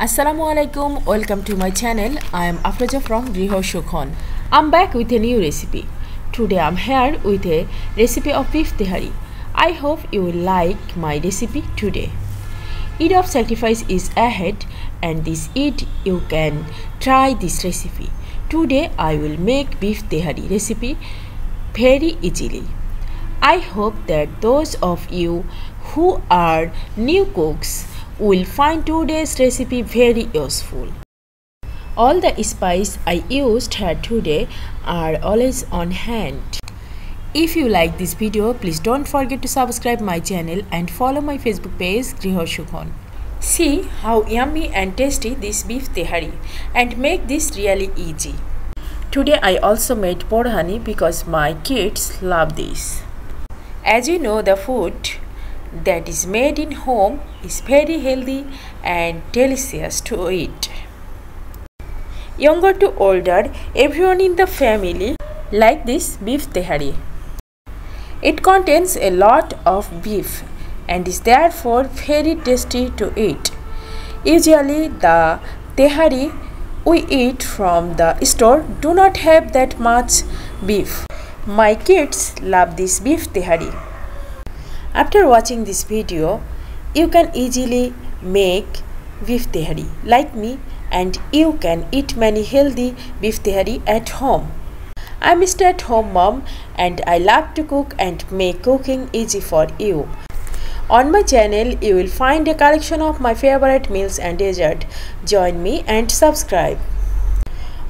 Assalamualaikum, welcome to my channel. I am Afroja from Griho Sukhon. I'm back with a new recipe. Today I'm here with a recipe of beef tehari. I hope you will like my recipe today. Eid of sacrifice is ahead and this Eid you can try this recipe. Today I will make beef tehari recipe very easily. I hope that those of you who are new cooks will find today's recipe very useful. All the spices I used here today are always on hand. If you like this video, please don't forget to subscribe my channel and follow my Facebook page Griho Sukhon. See how yummy and tasty this beef tehari and make this really easy. Today I also made biryani because my kids love this. As you know, the food that is made in home is very healthy and delicious to eat. Younger to older, everyone in the family like this beef tehari. It contains a lot of beef and is therefore very tasty to eat. Usually the tehari we eat from the store do not have that much beef. My kids love this beef tehari. After watching this video, you can easily make beef tehari like me and you can eat many healthy beef tehari at home. I'm a stay-at-home mom and I love to cook and make cooking easy for you. On my channel, you will find a collection of my favorite meals and dessert. Join me and subscribe.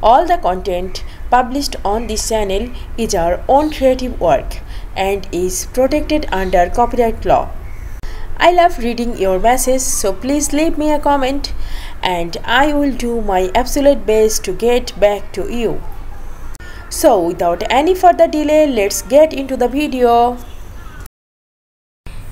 All the content published on this channel is our own creative work and is protected under copyright law. I love reading your messages, so please leave me a comment and I will do my absolute best to get back to you. So without any further delay, let's get into the video.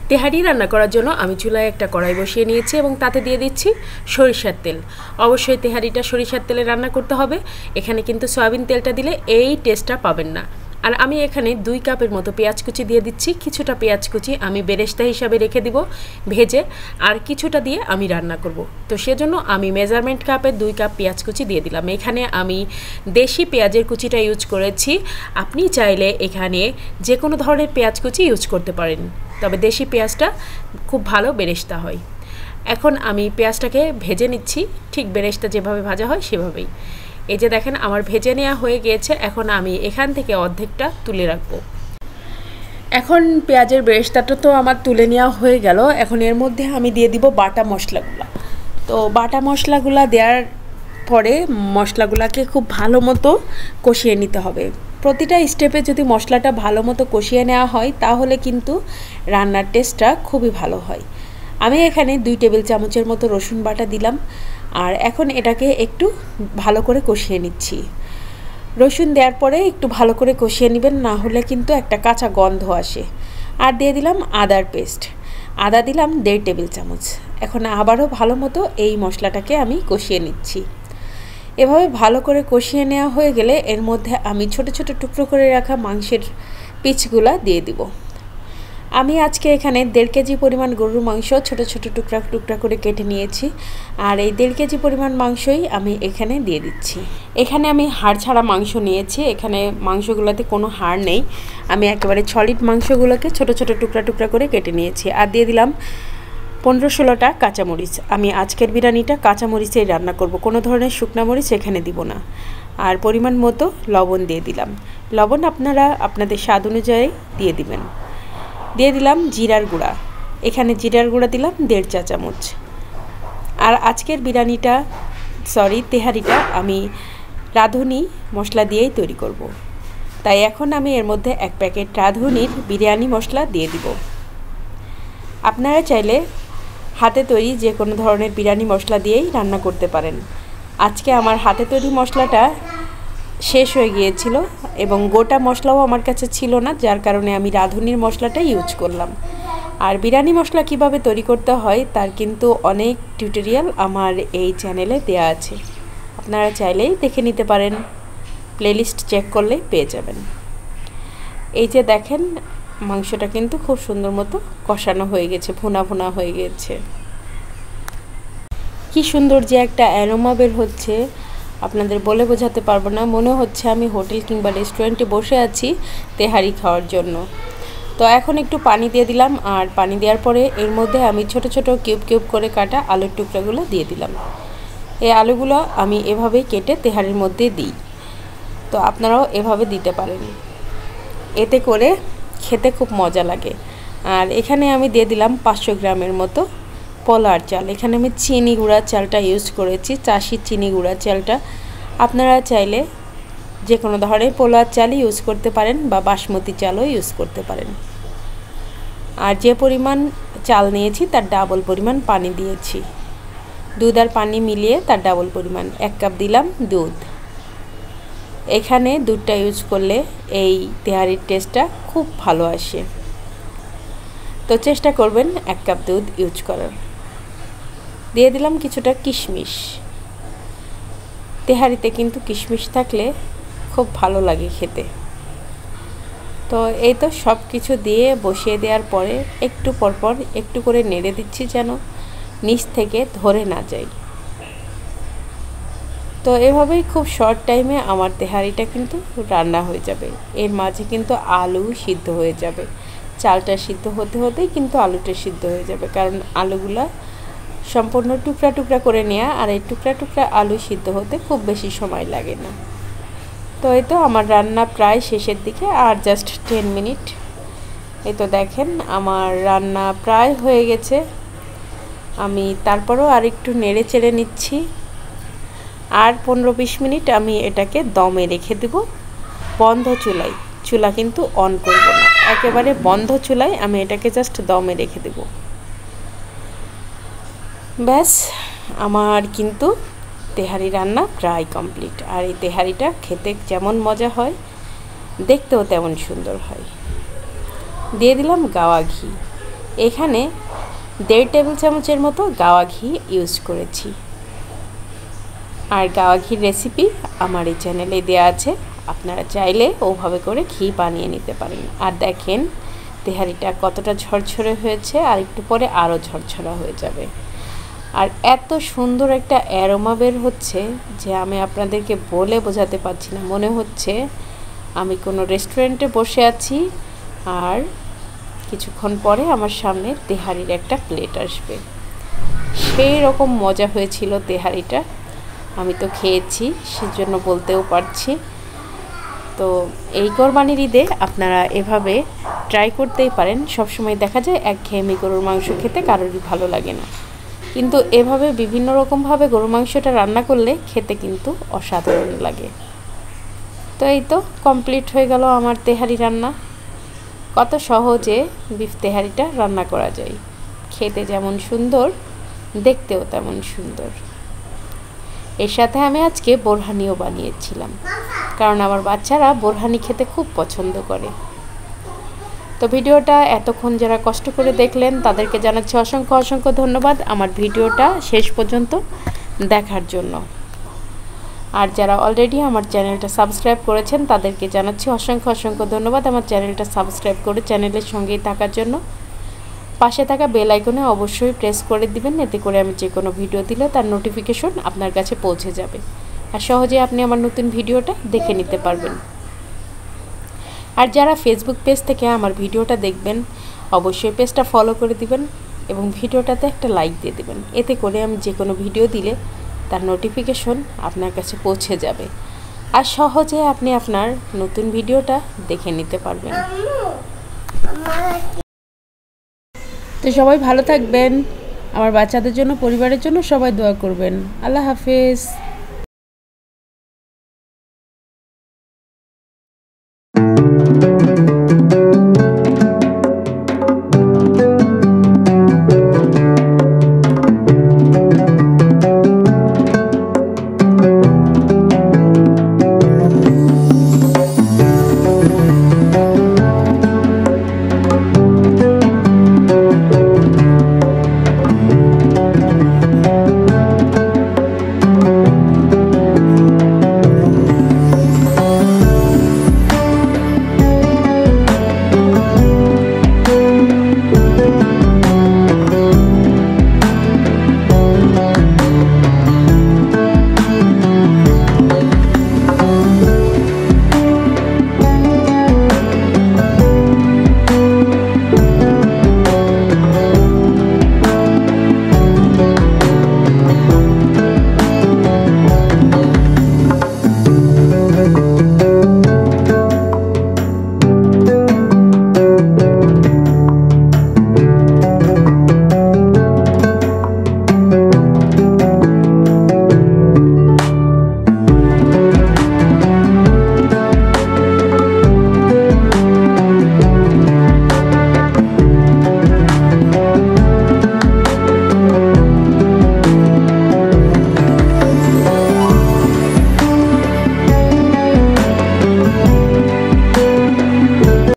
তেহারি রান্না করার জন্য আমি চুলায় একটা কড়াই বসিয়ে নিয়েছি এবং তাতে দিয়ে দিচ্ছি সরিষার তেল। অবশ্যই তেহারিটা সরিষার তেলে রান্না করতে হবে। এখানে কিন্তু সয়াবিন তেলটা দিলে এই টেস্টটা পাবেন না। আর আমি এখানে 2 কাপের মতো পেঁয়াজ কুচি দিয়ে দিচ্ছি। কিছুটা পেঁয়াজ কুচি আমি বেরেস্তা হিসাবে রেখে দিব ভেজে, আর কিছুটা দিয়ে আমি রান্না করব। তো সেজন্য আমি মেজারমেন্ট কাপে 2 কাপ পেঁয়াজ কুচি দিয়ে দিলাম। এখানে আমি দেশি পেঁয়াজের কুচিটা ইউজ করেছি। আপনি চাইলে এখানে যে কোনো ধরনের পেঁয়াজ কুচি ইউজ করতে পারেন, তবে দেশি পেঁয়াজটা খুব ভালো বেরেস্তা হয়। এখন আমি পেঁয়াজটাকে ভেজে নিচ্ছি, ঠিক বেরেস্তা যেভাবে ভাজা হয় সেভাবেই। এই যে দেখেন আমার ভেজে নেওয়া হয়ে গিয়েছে। এখন আমি এখান থেকে অর্ধেকটা তুলে রাখবো। এখন পেঁয়াজের বেরেস্তাটা তো আমার তুলে নেওয়া হয়ে গেল। এখন এর মধ্যে আমি দিয়ে দিব বাটা মশলাগুলো। তো বাটা মশলাগুলো দেওয়ার পরে মশলাগুলোকে খুব ভালো মতো কষিয়ে নিতে হবে। প্রতিটা স্টেপে যদি মশলাটা ভালো মতো কষিয়ে নেওয়া হয় তাহলে কিন্তু রান্নার টেস্টটা খুবই ভালো হয়। আমি এখানে 2 টেবিল চামচের মতো রসুন বাটা দিলাম আর এখন এটাকে একটু ভালো করে কষিয়ে নিচ্ছি। রসুন দেওয়ার পরে একটু ভালো করে কষিয়ে নেবেন, না হলে কিন্তু একটা কাঁচা গন্ধ আসে। আর দিয়ে দিলাম আদার পেস্ট। আদা দিলাম 1.5 টেবিল চামচ। এখন আবারও ভালো মতো এই মশলাটাকে আমি কষিয়ে নিচ্ছি। এভাবে ভালো করে কষিয়ে নেওয়া হয়ে গেলে এর মধ্যে আমি ছোট ছোট টুকরো করে রাখা মাংসের পিসগুলো দিয়ে দিব। আমি আজকে এখানে 1.5 কেজি পরিমাণ গরুর মাংস ছোট ছোট টুকরা টুকরা করে কেটে নিয়েছি আর এই 1.5 কেজি পরিমাণ মাংসই আমি এখানে দিয়ে দিচ্ছি। এখানে আমি হাড় ছাড়া মাংস নিয়েছি। এখানে মাংসগুলোতে কোনো হাড় নেই। আমি একেবারে সলিড মাংসগুলোকে ছোট ছোট টুকরা টুকরা করে কেটে নিয়েছি। আর দিয়ে দিলাম 15-16টা কাঁচামরিচ। আমি আজকের বিরিয়ানিটা কাঁচামরিচেই রান্না করব, কোনো ধরনের শুকনা মরিচ এখানে দিব না। আর পরিমাণ মতো লবণ দিয়ে দিলাম। লবণ আপনারা আপনাদের স্বাদ অনুযায়ী দিয়ে দিবেন। দিয়ে দিলাম জিরার গুঁড়া। এখানে জিরার গুঁড়া দিলাম 1.5 চা চামচ। আর আজকের তেহারিটা আমি রাঁধুনি মশলা দিয়েই তৈরি করব। তাই এখন আমি এর মধ্যে 1 প্যাকেট রাঁধুনির বিরিয়ানি মশলা দিয়ে দিব। আপনারা চাইলে হাতে তৈরি যে কোনো ধরনের বিরিয়ানি মশলা দিয়েই রান্না করতে পারেন। আজকে আমার হাতে তৈরি মশলাটা শেষ হয়ে গিয়েছিল এবং গোটা মশলাও আমার কাছে ছিল না, যার কারণে আমি রাঁধুনির মশলাটা ইউজ করলাম। আর বিরিয়ানি মশলা কিভাবে তৈরি করতে হয় তার কিন্তু অনেক টিউটোরিয়াল আমার এই চ্যানেলে দেয়া আছে। আপনারা চাইলেই দেখে নিতে পারেন, প্লেলিস্ট চেক করলেই পেয়ে যাবেন। এই যে দেখেন মাংসটা কিন্তু খুব সুন্দর মতো কষানো হয়ে গেছে, ভুনা ভুনা হয়ে গেছে। কি সুন্দর যে একটা অ্যারোমা বের হচ্ছে, আপনাদের বলে বোঝাতে পারবো না। মনে হচ্ছে আমি হোটেল কিংবা রেস্টুরেন্টে বসে আছি তেহারি খাওয়ার জন্য। তো এখন একটু পানি দিয়ে দিলাম, আর পানি দেওয়ার পরে এর মধ্যে আমি ছোট ছোট কিউব কিউব করে কাটা আলুর টুকরাগুলো দিয়ে দিলাম। এই আলুগুলো আমি এভাবেই কেটে তেহারির মধ্যে দিই, তো আপনারাও এভাবে দিতে পারেন, এতে করে খেতে খুব মজা লাগে। আর এখানে আমি দিয়ে দিলাম 500 গ্রামের মতো পোলার চাল। এখানে আমি চিনি গুঁড়া চালটা ইউজ করেছি, চাষি চিনি গুঁড়া চালটা। আপনারা চাইলে যে কোনো ধরনের পোলার চালই ইউজ করতে পারেন বা বাসমতি চালও ইউজ করতে পারেন। আর যে পরিমাণ চাল নিয়েছি তার ডাবল পরিমাণ পানি দিয়েছি, দুধ আর পানি মিলিয়ে তার ডাবল পরিমাণ 1 কাপ দিলাম দুধ। এখানে দুধটা ইউজ করলে এই তেহারির টেস্টটা খুব ভালো আসে, তো চেষ্টা করবেন 1 কাপ দুধ ইউজ করার। দিয়ে দিলাম কিছুটা কিশমিশ, তেহারিতে কিন্তু কিশমিশ থাকলে খুব ভালো লাগে খেতে। তো এই তো সব কিছু দিয়ে বসিয়ে দেওয়ার পরে একটু পরপর একটু করে নেড়ে দিচ্ছি যেন নিচ থেকে ধরে না যায়। তো এভাবেই খুব শর্ট টাইমে আমার তেহারিটা কিন্তু রান্না হয়ে যাবে। এর মাঝে কিন্তু আলু সিদ্ধ হয়ে যাবে, চালটা সিদ্ধ হতে হতেই কিন্তু আলুটা সিদ্ধ হয়ে যাবে, কারণ আলুগুলা সম্পূর্ণ টুকরা টুকরা করে নেওয়া, আর এই টুকরা টুকরা আলু সিদ্ধ হতে খুব বেশি সময় লাগে না। তো এই তো আমার রান্না প্রায় শেষের দিকে, আর জাস্ট 10 মিনিট। এই তো দেখেন আমার রান্না প্রায় হয়ে গেছে। আমি তারপরও আর একটু নেড়ে চেড়ে নিচ্ছি, আর 15-20 মিনিট আমি এটাকে দমে রেখে দেব বন্ধ চুলায়। চুলা কিন্তু অন করব না, একেবারে বন্ধ চুলায় আমি এটাকে জাস্ট দমে রেখে দেব। ব্যাস, আমার কিন্তু তেহারি রান্না প্রায় কমপ্লিট। আর এই তেহারিটা খেতে যেমন মজা হয়, দেখতেও তেমন সুন্দর হয়। দিয়ে দিলাম গাওয়া ঘি, এখানে 1.5 টেবিল চামচের মতো গাওয়া ঘি ইউজ করেছি। আর গাওয়া ঘির রেসিপি আমার এই চ্যানেলে দেওয়া আছে, আপনারা চাইলে ওভাবে করে ঘি বানিয়ে নিতে পারেন। আর দেখেন তেহারিটা কতটা ঝরঝরে হয়েছে, আর একটু পরে আরও ঝরঝরা হয়ে যাবে। আর এত সুন্দর একটা অ্যারোমা বের হচ্ছে যে আমি আপনাদেরকে বলে বোঝাতে পারছি না। মনে হচ্ছে আমি কোনো রেস্টুরেন্টে বসে আছি, আর কিছুক্ষণ পরে আমার সামনে তেহারির একটা প্লেট আসবে। সেই রকম মজা হয়েছিল তেহারিটা, আমি তো খেয়েছি সেজন্য বলতেও পারছি। তো এই কোরবানির ঈদে আপনারা এভাবে ট্রাই করতেই পারেন। সবসময় দেখা যায় একঘেয়েমি গরুর মাংস খেতে কারোরই ভালো লাগে না, কিন্তু এভাবে বিভিন্ন রকমভাবে গরুর মাংসটা রান্না করলে খেতে কিন্তু অসাধারণ লাগে। তো এই তো কমপ্লিট হয়ে গেল আমার তেহারি রান্না। কত সহজে বিফ তেহারিটা রান্না করা যায়, খেতে যেমন সুন্দর দেখতেও তেমন সুন্দর। এর সাথে আমি আজকে বোরহানিও বানিয়েছিলাম, কারণ আমার বাচ্চারা বোরহানি খেতে খুব পছন্দ করে। তো ভিডিওটা এতক্ষণ যারা কষ্ট করে দেখলেন তাদেরকে জানাচ্ছি অসংখ্য অসংখ্য ধন্যবাদ আমার ভিডিওটা শেষ পর্যন্ত দেখার জন্য। আর যারা অলরেডি আমার চ্যানেলটা সাবস্ক্রাইব করেছেন তাদেরকে জানাচ্ছি অসংখ্য অসংখ্য ধন্যবাদ আমার চ্যানেলটা সাবস্ক্রাইব করে চ্যানেলের সঙ্গেই থাকার জন্য। পাশে থাকা বেল আইকনে অবশ্যই প্রেস করে দিবেন, এতে করে আমি যে কোনো ভিডিও দিলে তার নোটিফিকেশন আপনার কাছে পৌঁছে যাবে, আর সহজে আপনি আমার নতুন ভিডিওটা দেখে নিতে পারবেন। আর যারা ফেসবুক পেজ থেকে আমার ভিডিওটা দেখবেন অবশ্যই পেজটা ফলো করে দিবেন এবং ভিডিওটাতে একটা লাইক দিয়ে দেবেন, এতে করে আমি যে কোনো ভিডিও দিলে তার নোটিফিকেশন আপনার কাছে পৌঁছে যাবে, আর সহজে আপনি আপনার নতুন ভিডিওটা দেখে নিতে পারবেন। তো সবাই ভালো থাকবেন, আমার বাচ্চাদের জন্য পরিবারের জন্য সবাই দোয়া করবেন। আল্লাহ হাফেজ।